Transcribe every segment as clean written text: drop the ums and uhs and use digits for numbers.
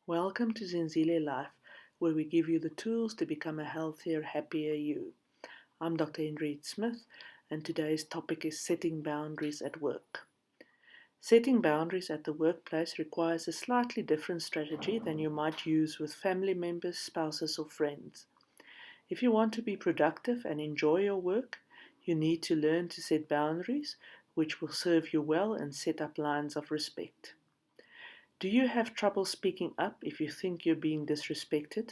Welcome to Zenzile Life, where we give you the tools to become a healthier, happier you. I'm Dr. Henriette Smith, and today's topic is setting boundaries at work. Setting boundaries at the workplace requires a slightly different strategy than you might use with family members, spouses, or friends. If you want to be productive and enjoy your work, you need to learn to set boundaries which will serve you well and set up lines of respect. Do you have trouble speaking up if you think you're being disrespected?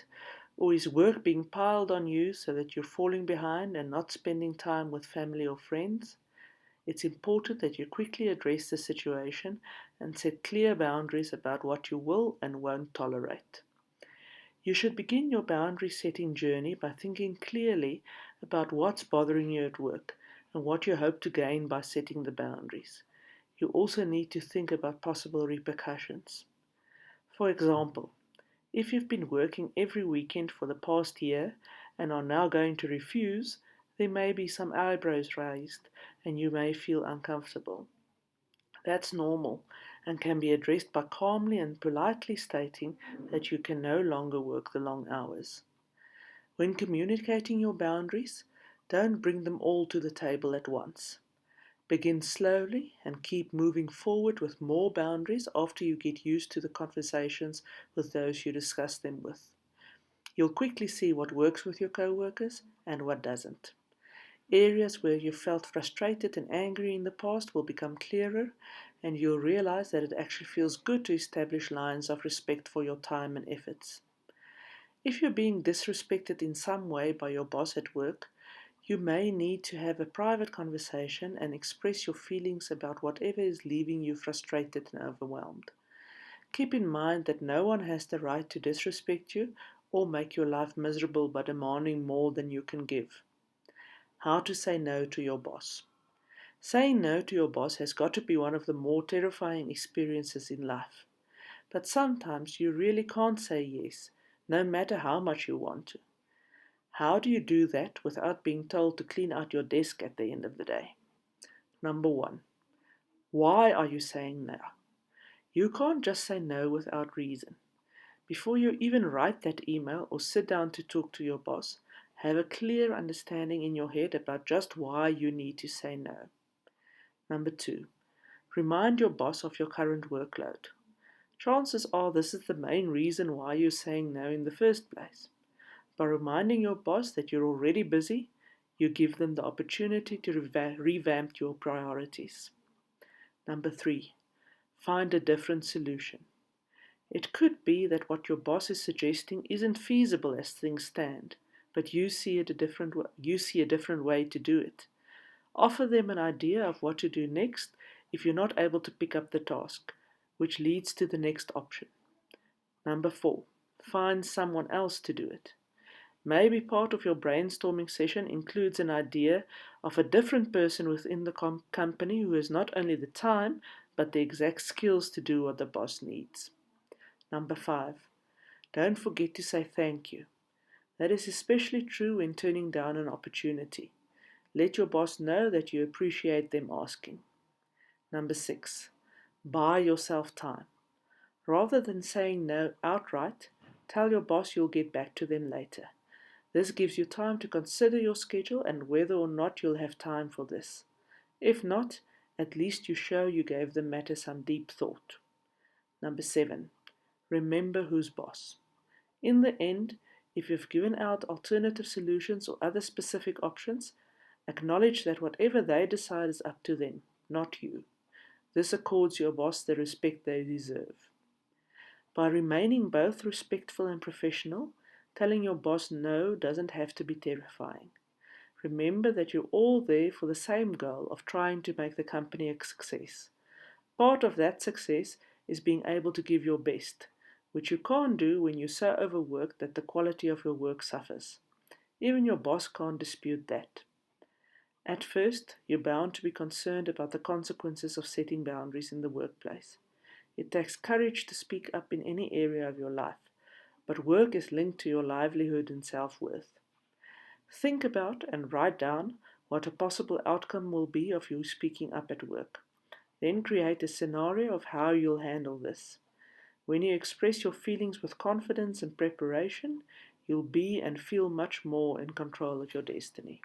Or is work being piled on you so that you're falling behind and not spending time with family or friends? It's important that you quickly address the situation and set clear boundaries about what you will and won't tolerate. You should begin your boundary setting journey by thinking clearly about what's bothering you at work and what you hope to gain by setting the boundaries. You also need to think about possible repercussions. For example, if you've been working every weekend for the past year and are now going to refuse, there may be some eyebrows raised and you may feel uncomfortable. That's normal and can be addressed by calmly and politely stating that you can no longer work the long hours. When communicating your boundaries, don't bring them all to the table at once. Begin slowly and keep moving forward with more boundaries after you get used to the conversations with those you discuss them with. You'll quickly see what works with your coworkers and what doesn't. Areas where you felt frustrated and angry in the past will become clearer, and you'll realize that it actually feels good to establish lines of respect for your time and efforts. If you're being disrespected in some way by your boss at work, you may need to have a private conversation and express your feelings about whatever is leaving you frustrated and overwhelmed. Keep in mind that no one has the right to disrespect you or make your life miserable by demanding more than you can give. How to say no to your boss. Saying no to your boss has got to be one of the more terrifying experiences in life. But sometimes you really can't say yes, no matter how much you want to. How do you do that without being told to clean out your desk at the end of the day? Number one, why are you saying no? You can't just say no without reason. Before you even write that email or sit down to talk to your boss, have a clear understanding in your head about just why you need to say no. Number two, remind your boss of your current workload. Chances are this is the main reason why you're saying no in the first place. By reminding your boss that you're already busy, you give them the opportunity to revamp your priorities. Number three, find a different solution. It could be that what your boss is suggesting isn't feasible as things stand, but you see a different way to do it. Offer them an idea of what to do next if you're not able to pick up the task, which leads to the next option. Number four, find someone else to do it. Maybe part of your brainstorming session includes an idea of a different person within the company who has not only the time, but the exact skills to do what the boss needs. Number five, don't forget to say thank you. That is especially true when turning down an opportunity. Let your boss know that you appreciate them asking. Number six, buy yourself time. Rather than saying no outright, tell your boss you'll get back to them later. This gives you time to consider your schedule and whether or not you'll have time for this. If not, at least you show you gave the matter some deep thought. Number seven, remember who's boss. In the end, if you've given out alternative solutions or other specific options, acknowledge that whatever they decide is up to them, not you. This accords your boss the respect they deserve. By remaining both respectful and professional, telling your boss no doesn't have to be terrifying. Remember that you're all there for the same goal of trying to make the company a success. Part of that success is being able to give your best, which you can't do when you're so overworked that the quality of your work suffers. Even your boss can't dispute that. At first, you're bound to be concerned about the consequences of setting boundaries in the workplace. It takes courage to speak up in any area of your life, but work is linked to your livelihood and self-worth. Think about and write down what a possible outcome will be of you speaking up at work. Then create a scenario of how you'll handle this. When you express your feelings with confidence and preparation, you'll be and feel much more in control of your destiny.